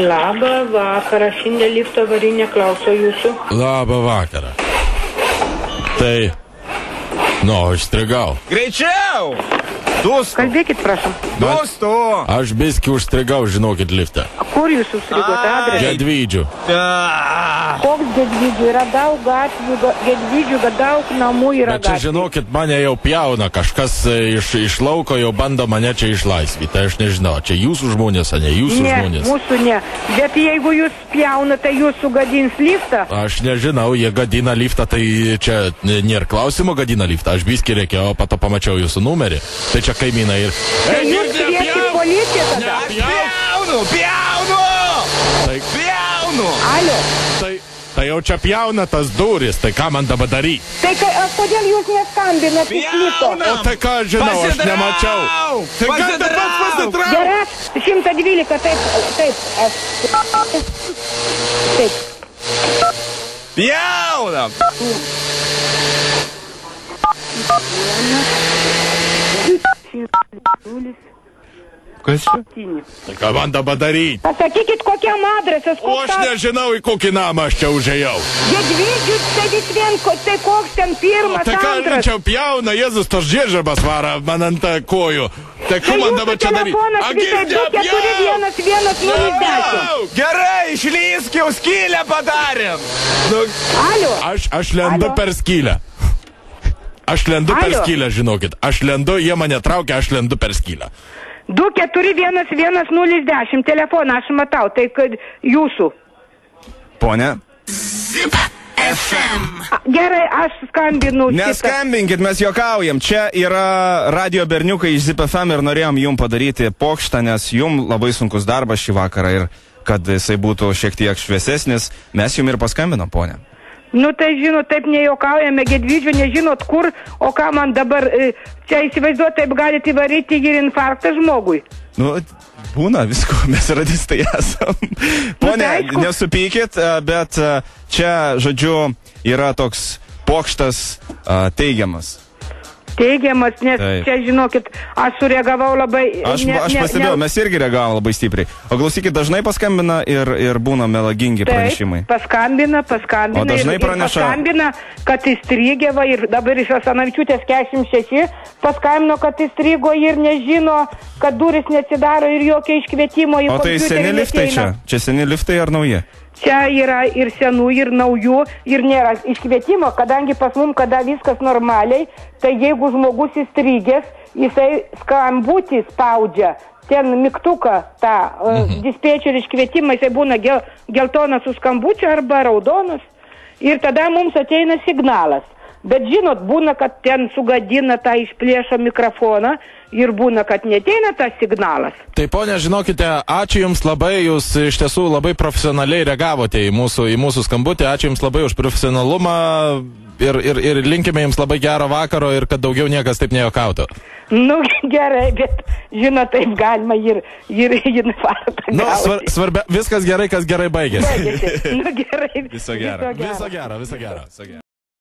Labą vakarą, šiandien lifto avarinė klauso jūsų. Labą vakarą. Tai, užstrigau. Greičiau! Dustu. Kalbėkit, prašom. Dustu. Aš biskį užstrigau, žinokit, liftą. Kur jūs užstrigote adresą? Gedvydžių. Koks Gedvydžių? Yra daug gatvių, Gedvydžių, daug namų yra Bet čia, žinokit, mane jau pjauna, kažkas iš lauko jau bando mane čia išlaisvyti. Tai aš nežinau, čia jūsų žmonės, ar ne jūsų žmonės? Ne, mūsų ne. Bet jeigu jūs pjaunate, jūs sugadins liftą? Aš nežinau, jie gadina liftą, tai čia nėra klausimo gadina liftą. Aš biskį reikėjo, o pato pamačiau jūsų numerį. Tai čia kaimynai ir... Tai jūs kviesit policiją tada? Pjaunu! Alio. Tai jau čia pjauna tas duris, tai ką man dabar daryti? Tai kodėl jūs neskambinat iš lifto? O tai ką žinau, aš nemačiau. Tai ką dabar pasitrauk? Gerai, 112, taip. Taip. Pjaunam! Kas čia? Tai ką man dabar daryti? Pasakykit, kokiam adresas, O aš nežinau, į kokį namą aš čia užėjau. Gedvydžių, tai koks ten pirmas, Tai ką antras? čia pjauna, Jėzus tos žiežabas vara man ant kojų. Tai ką man dabar čia daryti? Telefonas 24110. Gerai, išlysk, jau skylę padarėm. Alio. Aš lendu per skylę. Aš lendu per skylę, žinokit. Aš lendu, jie mane traukia, aš lendu per skylę. 24110 telefoną aš matau, tai kad jūsų. Pone? Gerai, aš skambinu. Neskambinkit, mes juokaujam. Čia yra radio berniukai iš Zip FM ir norėjom jum padaryti pokštą, nes jum labai sunkus darbas šį vakarą ir kad jisai būtų šiek tiek šviesesnis, mes jum ir paskambinom, ponė. Nu tai žinot, taip nejuokaujame, Gedvydžių, nežinot kur, o ką man dabar, čia įsivaizduot, taip galite įvaryti ir infarktą žmogui. Nu, būna visko, mes radistai esam. Pone, nesupykit, bet čia, žodžiu, yra toks pokštas teigiamas. Teigiamas, nes čia, žinokit, aš sureagavau labai... Aš pastebėjau, mes irgi reagavom labai stipriai. O klausykit, dažnai paskambina ir būna melagingi pranešimai. Paskambina. O dažnai praneša... Paskambina, kad įstrigė, ir dabar iš Asanavičiūtės 46 paskambino, kad įstrigo ir nežino, kad duris neatsidaro ir jokio iškvietimo į kompiuterį. O tai seni liftai čia? Čia seni liftai ar nauji? Čia yra ir senų, ir naujų, ir nėra iškvietimo, kadangi pas mum, kada viskas normaliai, tai jeigu žmogus įstrigęs, jisai skambutį spaudžia, ten mygtuką tą dispečerį iškvietimą, jisai būna geltonas su skambučiu arba raudonas, ir tada mums ateina signalas. Bet žinot, būna, kad ten sugadina tą išplėšo mikrofoną ir būna, kad neteina tas signalas. Tai ponia, žinokite, ačiū Jums labai, Jūs iš tiesų labai profesionaliai reagavote į mūsų skambutį, ačiū Jums labai už profesionalumą ir linkime Jums labai gero vakaro ir kad daugiau niekas taip nejuokautų. Nu, gerai, bet žinot, taip galima ir infarktą gauti. Nu, svarbia, viskas gerai, kas gerai baigėsi. Nu, gerai. Viso gero.